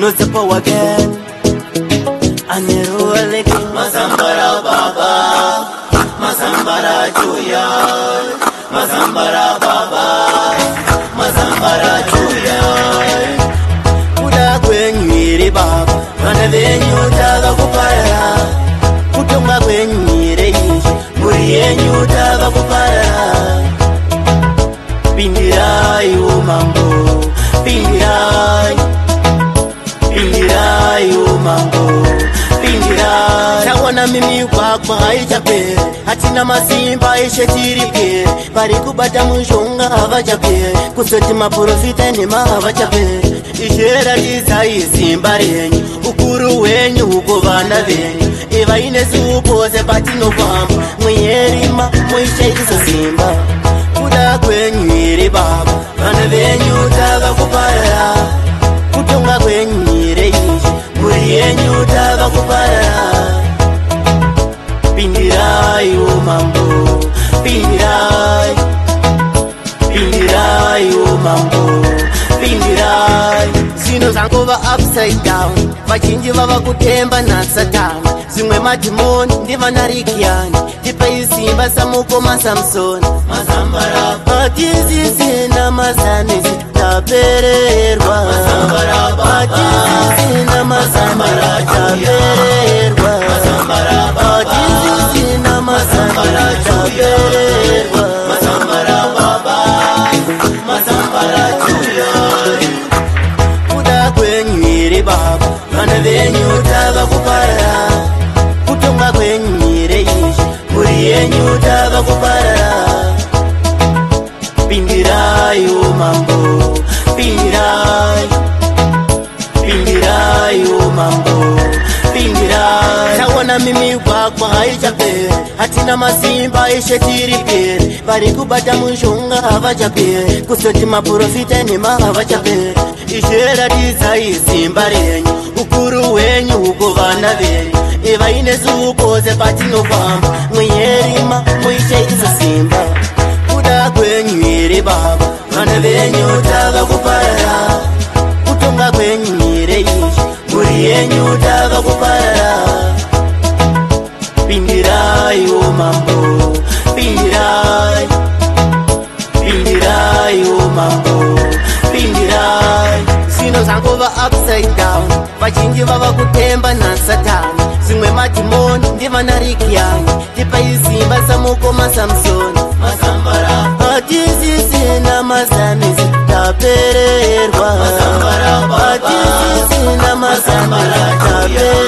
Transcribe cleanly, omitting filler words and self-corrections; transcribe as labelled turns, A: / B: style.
A: Lucifer again. Anirualik Masambara Baba, Masambara Juya, Masambara Baba, Masambara Juya. Kuda kwenyiri Baba, Mana venyu taga kupara. Kutunga kwenyiri ishi, Muri yenyu taga kupara. Pindirai umambo, Pindirai, Pindirai umambo, Pindirai. Tawana mimi kwakwa haichapere, hatina masimba ishetirike. Parikubata mushonga havachapere, kusoti maprofita nema havachapere. Ishera dizai simba renyu, ukuru wenyu ukovana venyu. Eva inesu pose patino kwamba, mwierima mwishaisa simba. Kuda kwenyu iri Baba, Mana venyu taga kupara. Kutunga kwenyu iri ishi, Muri yenyu taga kupara. Pindirai umambo, Pindirai, Pindirai umambo, Pindirai. Zino zangova upside down, vachinji vava kutemba na Satani. Zimwe madimoni ndiva narikiani, tipa isimba samukoma Samsoni. Masambara Atizi na mazanizi tapererwa. Atizi na masambara tapererwa. Atizi na masambara tapererwa. Masambara Baba, Masambara Juya. Kuda kwenyu iri Baba, Mana venyu taga kupara. Kutunga kwenyu iri ishi, Muri yenyu taga kupara. Pindirai umambo, Pindirai, Pindirai umambo, Pindirai. Tawana mimi kwakwa haichapere, hatina masimba ishetirikere. Parikubata mushonga havachapere, kusoti maprofita nema havachapere. Ishera dizai simba renyu, ukuru wenyu ukovana venyu. Eva inesu pose patino kwamba, mwierima mwishaisa simba. Kuda kwenyu iri Baba, Mana venyu taga kupara. Kutunga kwenyu iri ishi, Muri yenyu taga kupara. Pindirai umambo, Pindirai, Pindirai umambo, Pindirai. Zino zangova upside down, vachinji vava kutemba na Satani. Zimwe madimoni ndiva narikiani, tipa isimba samukoma Samsoni. Masambara Atizi na mazanizi tapererwa. Atizi na mazambara tapererwa.